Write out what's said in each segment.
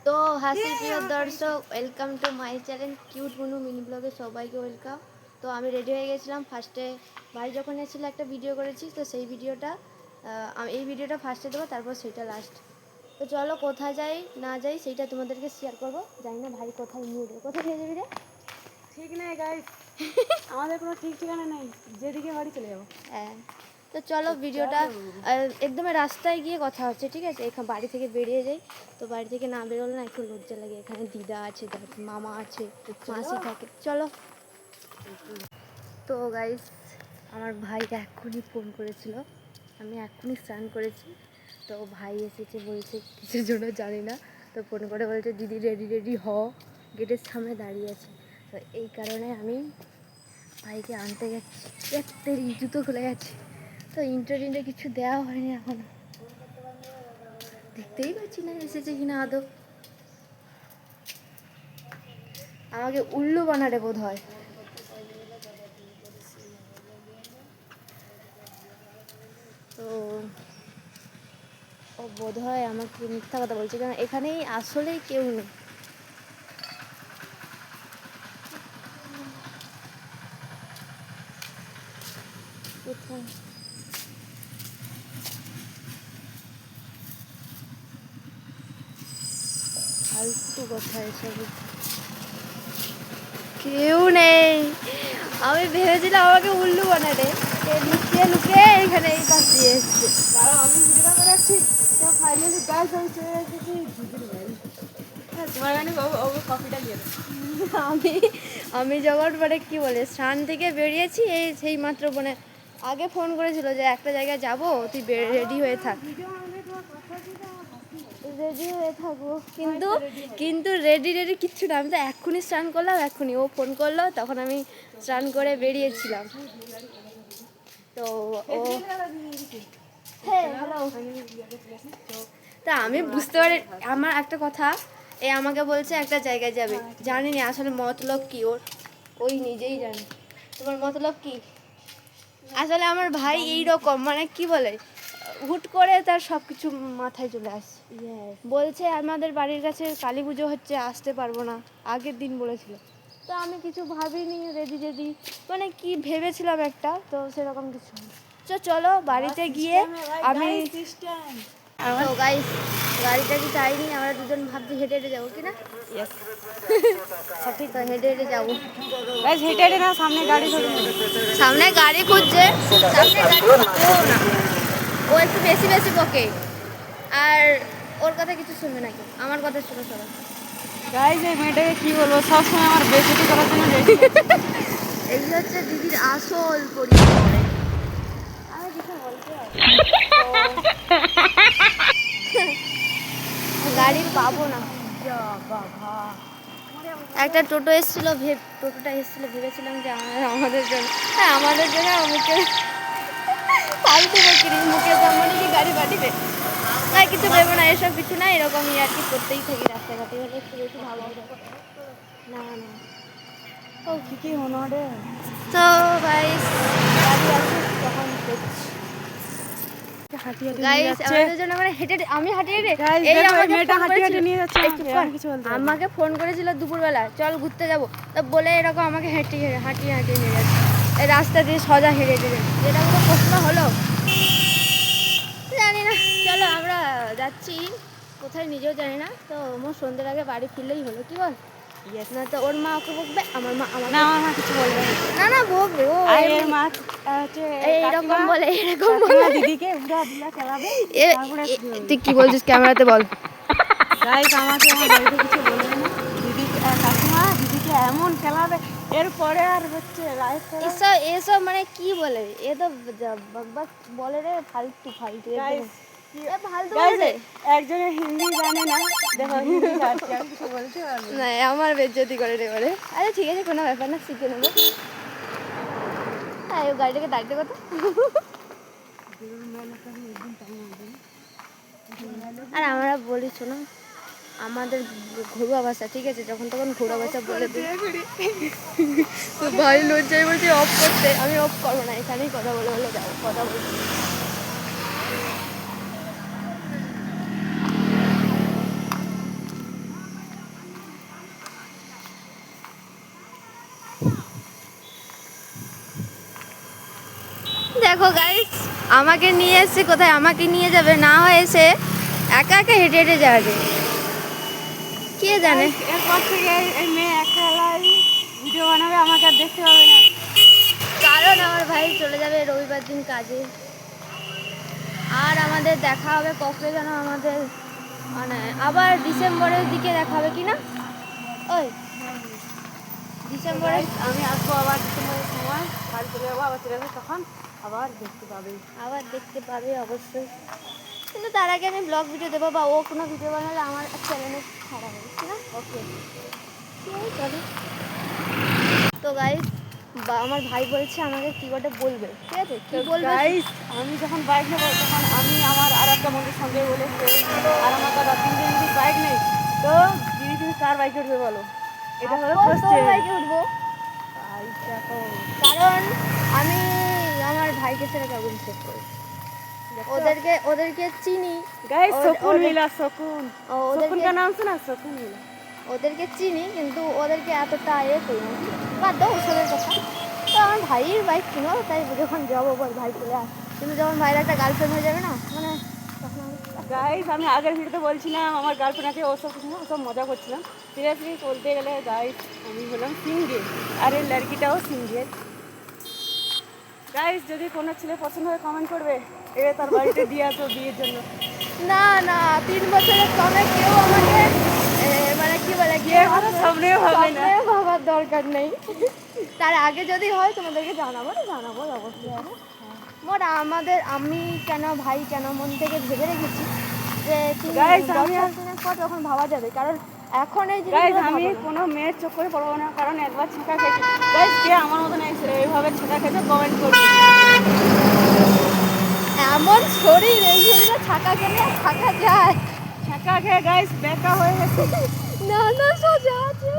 তো হাসি প্রিয় দর্শক, welcome to my channel cute বুনু মিনি ব্লগে সবাইকে ওয়েলকাম। তো আমি রেডি হয়ে গেছিলাম। ফার্স্টে ভাই যখন এসেছিল একটা ভিডিও করেছি, তো সেই ভিডিওটা আমি এই ভিডিওটা ফার্স্টে দেবো, তারপর সেইটা লাস্ট। তো চলো কোথায় যাই না যাই সেইটা তোমাদেরকে শেয়ার করবো। জানি না ভাই কোথায় নিয়ে যাবে, কোথায় নিয়ে যাবি রে? ঠিক নেই গাইস, আমাদের কোনো ঠিক ঠিকানা নেই, যেদিকে বাড়ি চলে যাবো। হ্যাঁ, তো চলো ভিডিওটা একদম রাস্তায় গিয়ে কথা হচ্ছে, ঠিক আছে? এখানে বাড়ি থেকে বেরিয়ে যাই। তো বাড়ি থেকে না বেরোলে না একটু লজ্জা লাগে। এখানে দিদা আছে, মামা আছে, মাসি থাকে। চলো। তো গাইস, আমার ভাই এক্ষুনি ফোন করেছিল, আমি এক্ষুনি স্নান করেছি। তো ভাই এসেছে, বলছে কিসের জন্য জানি না। তো ফোন করে বলছে দিদি রেডি রেডি হ, গেটের সামনে দাঁড়িয়ে আছে। তো এই কারণে আমি ভাইকে আনতে গেছি। দেখতে জুতো খুলে গেছে। তো ইন্টারভিউতে কিছু দেওয়া হয়নি এখনো, দেখতেই পাচ্ছি না এসেছে কিনা আদৌ। আমাকে উল্লু বানারে বোধ হয়। তো ও বোধ হয় আমাকে মিথ্যা কথা বলছে, কারণ এখানেই আসলেই কেউ নেই। কোথায় ফালতু কথা এসব, কেউ নেই। আমি ভেবেছিলাম আমাকে উল্লু বানারে, লুকিয়ে লুকিয়ে এখানে এই পাশ দিয়ে এসছে। কারণ আমি ভিডিও করে রাখছি, তো ফাইনালি গাইস আমি চলে এসেছি দিদির বাড়ি। হ্যাঁ, তোমার গানে ও কপিটা দিয়ে দেবো। আমি আমি যখন মানে কি বলে স্নান থেকে বেরিয়েছি, এই সেই মাত্র মানে আগে ফোন করেছিল যে একটা জায়গায় যাবো, তুই রেডি হয়ে থাক। রেডি হয়ে থাকবো, কিন্তু কিন্তু রেডি রেডি কিচ্ছু না। আমি তো এক্ষুনি স্নান করলাম, এক্ষুনি ও ফোন করলো, তখন আমি স্নান করে বেরিয়েছিলাম। তো ও হ্যাঁ হ্যালো, তা আমি বুঝতে পারি। আমার একটা কথা, এ আমাকে বলছে একটা জায়গায় যাবে, জানি না আসলে মতলব কি ওর, ওই নিজেই জানে। তোমার মতলব কি? আসলে আমার ভাই এই রকম, মানে কি বলে, হুট করে তার সব কিছু মাথায় চলে আসে। বলছে আমাদের বাড়ির কাছে কালী পুজো হচ্ছে, আসতে পারবো না, আগের দিন বলেছিল। তো আমি কিছু ভাবিনি, রেডি রেডি মানে কি ভেবেছিলাম একটা, তো সেরকম কিছু না। চলো বাড়িতে গিয়ে আমি তো গাইস গাড়িটা কি চাইনি, আমরা দুজন ভাবছি হেঁটে হেঁটে যাবো কিনা। সঠিক, তো হেঁটে হেঁটে যাবো। গাইস হেঁটে হেঁটে না, সামনে গাড়ি ধরে সামনে গাড়ি খুঁজছে, সামনে গাড়ি খুঁজছেও না। ও একটু বেশি বেশি বকে, আর ওর কথা কিছু শুনবে নাকি, আমার কথা শুনে সবাই। গাইস এই মেয়েটাকে কি বলবো, সবসময় আমার বেজতি করার জন্য রেডি। এই হচ্ছে দিদির আসল পরিচয়। আমি কিছু বলতে পারি গাড়ি পাবো না। বাবা একটা টোটো এসেছিলো, টোটোটা এসেছিলো, ভেবেছিলাম যে আমাদের জন্য, হ্যাঁ আমাদের জন্য। মুখে ফালতু বকিরি, মুখে সামনে কি গাড়ি পাঠিয়ে না, কিছু ভেবো না, এসব কিছু না। এরকম আর কি করতেই থাকি রাস্তাঘাটে, হলে একটু বেশি ভালো হবে। না না, ও কি হলো রে। তো গাইস গাড়ি আছে তখন দেখছি। হাঁটিয়ে গাইস আমাদের জন্য মানে হেঁটে আমি হাঁটিয়ে রে, গাইস এই দেখো এই আমাকে মেয়েটা ফোন হাঁটিয়ে করেছিল, নিয়ে যাচ্ছে, একটু পর কিছু বলতে পারবো না। আমাকে ফোন করেছিল দুপুরবেলা, চল ঘুরতে যাবো, তো বলে এরকম আমাকে হাঁটিয়ে হাঁটিয়ে হাঁটিয়ে নিয়ে যাচ্ছে এই রাস্তা দিয়ে, সোজা হেঁটে হেঁটে। এটা কোনো প্রশ্ন হলো? জানি না, চলো আমরা যাচ্ছি কোথায় নিজেও জানি না। তো আমার সন্ধ্যের আগে বাড়ি ফিরলেই হলো, কি বল? না তো ওর মা ওকে বকবে, আমার মা না আমাকে। আমার মা কিছু বলবে না। না না বকবে, ও আর এর মা হচ্ছে এইরকম বলে, এরকম কাকিমা বলে। দিদিকে উড়া দিলা খেলাবে, তারপরে তুই কি বলছিস ক্যামেরাতে বল? গাইস আমাকে আমার বাড়িতে কিছু বলবে না, দিদি কাকিমা দিদিকে এমন খেলাবে, এরপরে আর হচ্ছে লাইফ করে। এসব এসব মানে কি বলে, এ তো বকবক বলে রে, ফালতু ফালতু গাইস ফালতু বলে রে। একজনের হিন্দি জানে না, দেখো হিন্দি কাটছে, আমি কিছু বলতে পারবো না। না আমার বেজ্জতি করে রে বলে। আরে ঠিক আছে, কোনো ব্যাপার না, শিখে নেবো। হ্যাঁ গাড়িটাকে দাঁড়িয়ে কত। আর আমরা বলি শোনো, আমাদের ঘরোয়া ভাষা, ঠিক আছে? যখন তখন ঘরোয়া ভাষা বলে দিই। তো ভাই লজ্জায় বলছি অফ করতে, আমি অফ করবো না, এখানেই কথা বলে বলে যাবো, কথা বলছি। দেখো গাইস, আমাকে নিয়ে এসে কোথায়, আমাকে নিয়ে যাবে না হয় এসে একা একা হেঁটে হেঁটে যাবে, কে জানে। এরপর থেকে এই মেয়ে একলাই ভিডিও বানাবে, আমাকে আর দেখতে হবে না। কারণ আমার ভাই চলে যাবে রবিবার দিন কাজে। আর আমাদের দেখা হবে কবে যেন, আমাদের মানে আবার ডিসেম্বরের দিকে দেখা হবে কি না? ওই ডিসেম্বরে আমি আসবো আবার ডিসেম্বরের সময়, বাড়ি চলে যাবো, আবার চলে যাবো, তখন আবার দেখতে পাবে। আবার দেখতে পাবে অবশ্যই, কিন্তু তার আগে আমি ব্লগ ভিডিও দেবো, বা ও কোনো ভিডিও বানালে আমার চ্যানেলে ছাড়া হবে ঠিক না? ওকে, চলো। তো গাইস, বা আমার ভাই বলছে আমাকে কি করে বলবে, ঠিক আছে? কি বলবে? গাইস, আমি যখন বাইক নেবো তখন আমি আমার আর একটা বন্ধুর সঙ্গে বলেছে, আর আমার দাদা তিনজন যদি বাইক নেই, তো দিদি তুমি কার বাইকে উঠবে বলো? এটা হলো তোর কোশ্চেন। বাইকে উঠবো, কারণ আমি আমার ভাইকে ছেড়ে কেমন সেট করি, ওদেরকে চিনি। गाइस और- सुकून और- मिला सुकून। और सुकून उधर का के- नाम सुना? सुकून मिला। ওদেরকে চিনি, কিন্তু ওদেরকে এতটা করি না, বাদ দাও ওসবের কথা। তো আমার ভাইয়ের বাইক কিনো, তাই যখন যাবো বল ভাই চলে আস, কিন্তু যখন ভাইয়ের একটা গার্লফ্রেন্ড হয়ে যাবে না, মানে তখন গাইস আমি আগের ভিডিওতে বলছিলাম আমার গার্লফ্রেন্ড আছে, ওসব কিছু না, ওসব মজা করছিলাম। সিরিয়াসলি বলতে গেলে গাইস আমি হলাম সিঙ্গেল, আর এই লড়কিটাও সিঙ্গেল। গাইস যদি কোনো ছেলে পছন্দ হয় কমেন্ট করবে, এ তার বাড়িতে দিয়ে আসো বিয়ের জন্য। না না, 3 বছরের কমে কেউ আমাকে মানে কি বলে বিয়ে কথা স্বপ্নেও ভাবে না। স্বপ্নেও ভাবার দরকার নেই। তার আগে যদি হয় তোমাদেরকে জানাবো অবশ্যই। মোট আমি কেন ভাই কেন মন থেকে ভেবে রেখেছি যে Guys, 10 দিনের পর তখন ভাবা যাবে, কারণ এখন এই গাইস জিনিসগুলো আমি ভাবো না। কোনো মেয়ের চক্করে পড়বো না, কারণ একবার ছেঁকা খেয়েছি। গাইস কে আমার মতন এইভাবে ছেঁকা খেয়েছে কমেন্ট করবে। এমন শরীর, এই শরীরে থাকা গেলে থাকা যায় ছেঁকা খেয়ে গাইস বেকা হয়ে গেছে। না না, সোজা আছে।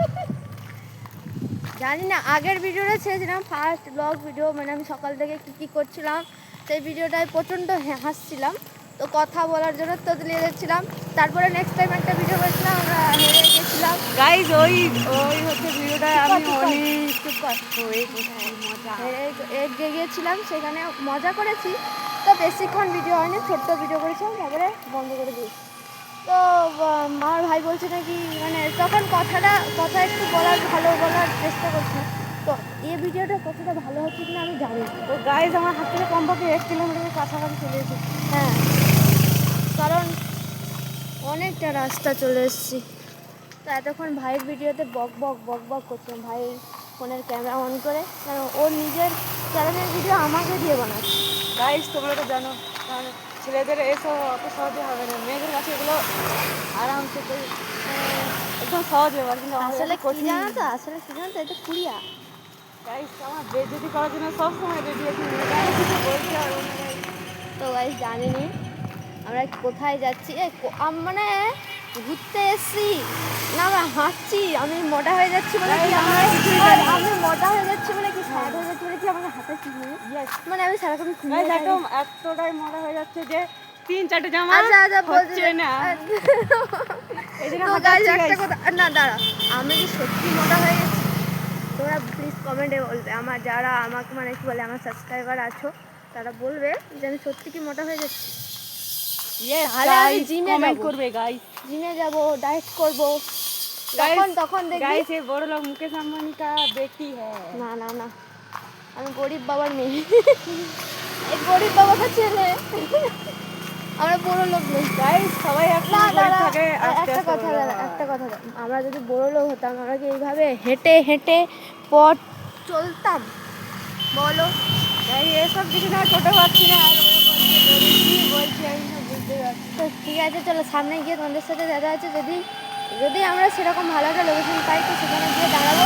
জানি না, আগের ভিডিওটা ছেড়েছিলাম ফার্স্ট ব্লগ ভিডিও, মানে আমি সকাল থেকে কী কী করছিলাম সেই ভিডিওটায় প্রচণ্ড হাসছিলাম, তো কথা বলার জন্য তদলিয়ে যাচ্ছিলাম। তারপরে নেক্সট টাইম একটা ভিডিও করেছিলাম, আমরা হেরে গেছিলাম। গাইস ওই হচ্ছে ভিডিওটা আমি অনেক হয়ে মজা হেরে গিয়েছিলাম, সেখানে মজা করেছি। তো বেশিক্ষণ ভিডিও হয়নি, ছোট্ট ভিডিও করেছিলাম, তারপরে বন্ধ করে দিয়েছি। তো আমার ভাই বলছে নাকি, মানে তখন কথা একটু বলার চেষ্টা করছি। তো এই ভিডিওটা কতটা ভালো হচ্ছে কিনা আমি জানি না। তো গাইস আমার হাত থেকে কমপক্ষে 1 কিলোমিটারের কাছাকাছি চলে এসেছি। হ্যাঁ, কারণ অনেকটা রাস্তা চলে এসেছি। তো এতক্ষণ ভাইয়ের ভিডিওতে বক বক করছিলাম, ভাইয়ের ফোনের ক্যামেরা অন করে, কারণ ওর নিজের চ্যানেলের ভিডিও আমাকে দিয়ে বানাচ্ছে। গাইস তোমরা তো জানো, কারণ ছেলেদের এসব অত সহজে হবে না, মেয়েদের কাছে এগুলো আরামসে একদম সহজ ব্যাপার, কিন্তু আসলে কি জানো তো, এটা কুড়িয়া। গাইস আমার বেইজ্জতি করার জন্য সবসময় রেডি আছি, কিছু বলতে হবে না। তো গাইস জানিনি আমরা কোথায় যাচ্ছি, মানে ঘুরতে এসছি না, আমরা হাঁটছি। আমি মোটা হয়ে যাচ্ছি মানে কি, আমি মোটা হয়ে যাচ্ছি মানে কি, ফ্যাট হয়ে যাচ্ছি মানে কি, আমাকে হাঁটাচ্ছি মানে আমি সারাক্ষণ গাইস একদম এতটাই মোটা হয়ে যাচ্ছে যে 3-4টে জামা আচ্ছা হচ্ছে না। এই জন্য হাঁটাচ্ছি একটা guys। কথা না, দাঁড়া, আমি কি সত্যি মোটা হয়ে গেছি? তোমরা প্লিজ কমেন্টে বলবে, আমার যারা আমাকে মানে কি বলে আমার সাবস্ক্রাইবার আছো, তারা বলবে যে আমি সত্যি কি মোটা হয়ে যাচ্ছি। Yes তাহলে আমি guys জিমে কমেন্ট যাবো। করবে গাইস। জিমে যাব, ডায়েট করব, गाइस তখন দেখবি। गाइस ये बड़े लोग मुकेश अंबानी का बेटी है। না না না, আমি গরিব বাবার মেয়ে। এই গরিব বাবার ছেলে, আমরা বড় লোক নই। गाइस সবাই না একসাথে দাঁড়া, থাকে আস্তে একটা আস্তে কথা বড় দাঁড়া, হয়। একটা কথা দাঁড়া। আমরা যদি বড় লোক হতাম, আমরা কি এইভাবে হেঁটে হেঁটে পথ চলতাম বলো? गाइस ये सब কিছু না, ছোট বাচ্চা না, আর ওরা বলছে কি বলছে আমি তো বুঝতে পারছি। তো ঠিক আছে, চলো সামনে গিয়ে তোমাদের সাথে দেখা আছে। যদি আমরা সেরকম ভালো একটা লোকেশন পাই, তো সেখানে গিয়ে দাঁড়াবো,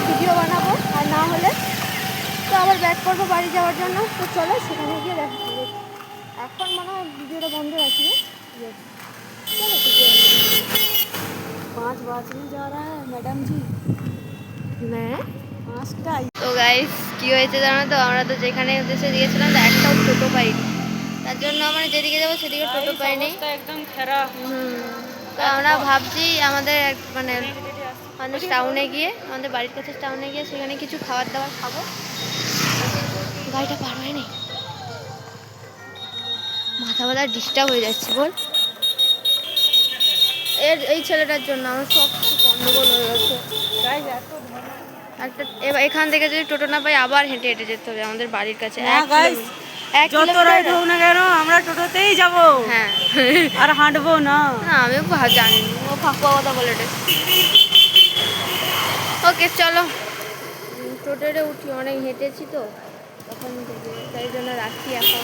ভিডিও বানাবো, আর না হলে তো আবার ব্যাক করবো বাড়ি যাওয়ার জন্য। তো চলো সেখানে গিয়ে দেখা হবে। এখন মনে হয় ভিডিওটা বন্ধ রাখি। চলো ঠিক আছে। 5 बजने जा रहा है मैडम जी। হ্যাঁ 5টা। তো গাইস কি হয়েছে জানো তো, আমরা তো যেখানে উদ্দেশ্যে গিয়েছিলাম তো একটাও টোটো পাইনি, তার জন্য আমরা যেদিকে যাবো সেদিকে টোটো পাইনি। অবস্থা একদম খারাপ। তো আমরা ভাবছি আমাদের মানে টাউনে গিয়ে, আমাদের বাড়ির কাছে টাউনে গিয়ে সেখানে কিছু খাবার দাবার খাবো। গাড়িটা পার হয়নি, মাথা ব্যথা ডিস্টার্ব হয়ে যাচ্ছে বল। এই ছেলেটার জন্য আমার সব কিছু গন্ডগোল হয়ে গেছে। গাইস এত একটা এবার এখান থেকে যদি টোটো না পাই আবার হেঁটে হেঁটে যেতে হবে আমাদের বাড়ির কাছে। না গাইস, যত রাইড হোক না কেন আমরা টোটোতেই যাব। হ্যাঁ আর হাঁটবো না। না আমিও জানি না, ও ফাঁকুয়া কথা বলে রে। ওকে চলো টোটোতে উঠি, অনেক হেঁটেছি তো তখন থেকে, তাই জন্য রাখি এখন।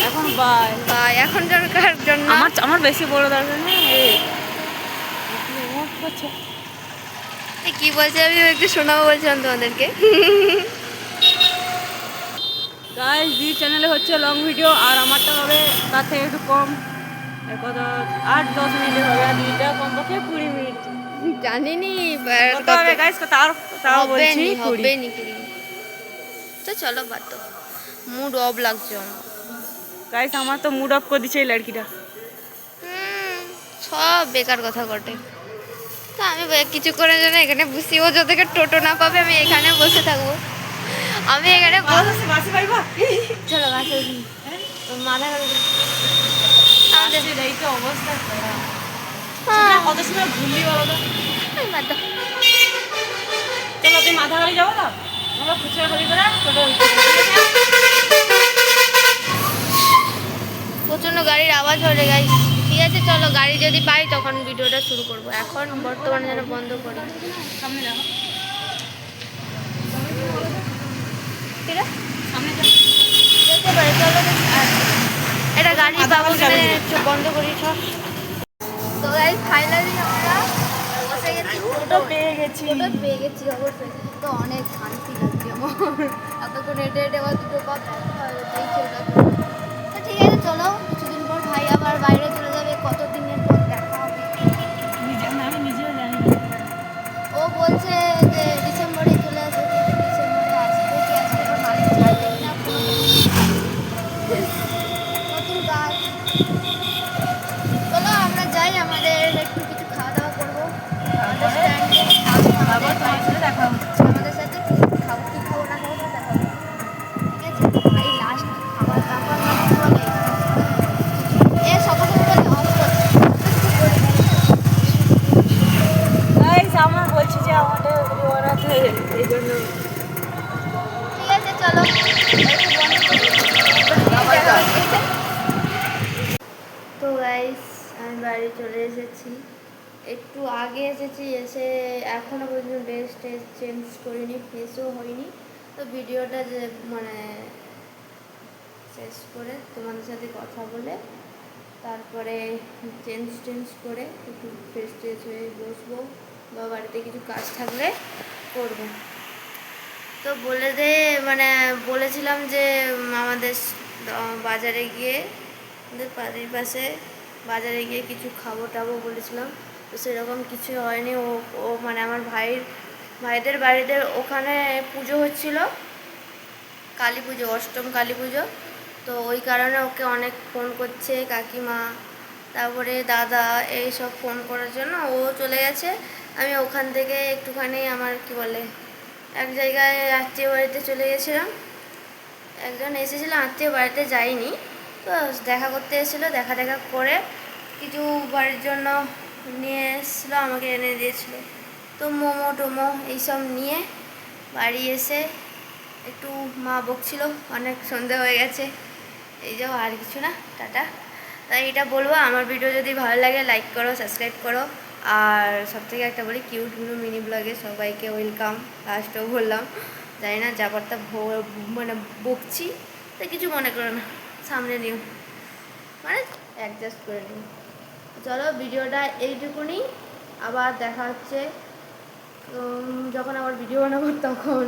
এখন বাই বা এখন কার জন্য আমার বেশি বড় দরকার নেই। কি বলছে আমি একটু শোনাবো বলছিলাম তোমাদেরকে। গাইস জি চ্যানেলে হচ্ছে লং ভিডিও, আর আমারটা হবে তার থেকে একটু কম, কত 8-10 মিনিটের হবে, আর দিদিটা কমপক্ষে 20 মিনিট। জানিনি কত হবে গাইস? তাও বলছি 20। হবে নি 20। তো চলো বাদ দাও, মুড অফ লাগছে আমার। গাইস আমার তো মুড অফ করে দিচ্ছে এই লড়কিটা। সব বেকার কথা ঘটে। তো আমি কিছু করে জন্য এখানে বসি, ও যতকে টোটো না পাবে আমি এখানে বসে থাকবো। আমি এখানে বাসে পাইবা? চলো বাসে মাথা এই তো অবস্থা খারাপ। হ্যাঁ কত সময় ঘুরলি বলো তো? বাদ দাও। চলো তুই মাথাগাড়ি যাবো তো, আমরা খুচরা খড়ি করে টোটো। প্রচণ্ড গাড়ির আওয়াজ হলে গাই। ঠিক আছে চলো গাড়ি যদি পাই তখন ভিডিওটা শুরু করব, এখন বর্তমানে যেন বন্ধ করি। সামনে দেখো, ঠিক আছে সামনে যেতে পারে, চলো দেখি। এটা গাড়ি পাবো কিনা বন্ধ করি সব। তো গাই ফাইনালি আমরা বসে গেছি, টোটো পেয়ে গেছি। টোটো পেয়ে গেছি অবশ্যই। তো অনেক শান্তি লাগছে আমার, এতক্ষণ হেঁটে হেঁটে আবার দুটো কথা এই ছেলেটা। তো ঠিক আছে চলো, কিছুদিন পর ভাই আবার বাইরে চলে যাবে, কতদিনের পর দেখা হবে। আমি নিজেও জানি ও বলছে যে ডিসেম্বরে চলে আসবে, কিন্তু ডিসেম্বরে আসবে কি আসবে না, মালিক ছাড়বে কিনা নতুন কাজ। চলো আমরা যাই, আমাদের একটু কিছু খাওয়া দাওয়া করবো আমাদের স্ট্যান্ডে, আবার তোমার সাথে দেখা হচ্ছে। আমাদের সাথে খাবো কি খাবো না খাবো দেখা হবে। ঠিক আছে ভাই লাস্ট খাবার দাবার বলে এ সকাল সকাল অফ করছে। গাইস আমার বলছি যে আমাদের ভিডিও আছে এই জন্য। ঠিক আছে চলো তো গাইস আমি বাড়ি চলে এসেছি, একটু আগে এসেছি, এসে এখনও পর্যন্ত ড্রেস টেস চেঞ্জ করিনি, ফ্রেশও হয়নি। তো ভিডিওটা যে মানে শেষ করে তোমাদের সাথে কথা বলে তারপরে চেঞ্জ করে একটু ফ্রেশ ট্রেশ হয়ে বসবো, বা বাড়িতে কিছু কাজ থাকলে করবো। তো মানে বলেছিলাম যে আমাদের বাজারে গিয়ে, আমাদের বাড়ির পাশে বাজারে গিয়ে কিছু খাবো টাবো বলেছিলাম, তো সেরকম কিছু হয়নি। ও মানে আমার ভাইদের বাড়িতে ওখানে পুজো হচ্ছিল, কালী পুজো, অষ্টম কালী পুজো। তো ওই কারণে ওকে অনেক ফোন করছে কাকিমা, তারপরে দাদা, এই সব ফোন করার জন্য ও চলে গেছে। আমি ওখান থেকে একটুখানি আমার কি বলে এক জায়গায় আত্মীয় বাড়িতে চলে গেছিলাম, একজন এসেছিলো, আত্মীয় বাড়িতে যাইনি, তো দেখা করতে এসেছিলো, দেখা করে কিছু বাড়ির জন্য নিয়ে এসেছিলো, আমাকে এনে দিয়েছিলো। তো মোমো টোমো এইসব নিয়ে বাড়ি এসে একটু মা বকছিল, অনেক সন্ধে হয়ে গেছে, এই যাও আর কিছু না, টাটা। তাই এটা বলবো, আমার ভিডিও যদি ভালো লাগে লাইক করো, সাবস্ক্রাইব করো, আর সবথেকে একটা বলি কিউট গুলো মিনি ব্লগে সবাইকে ওয়েলকাম। লাস্টেও বললাম, জানি না যাবারটা মানে বকছি, তাই কিছু মনে করো না, সামনে নিও, মানে অ্যাডজাস্ট করে নিও। চলো ভিডিওটা এইটুকুনি, আবার দেখা হচ্ছে যখন আবার ভিডিও বানাবো তখন।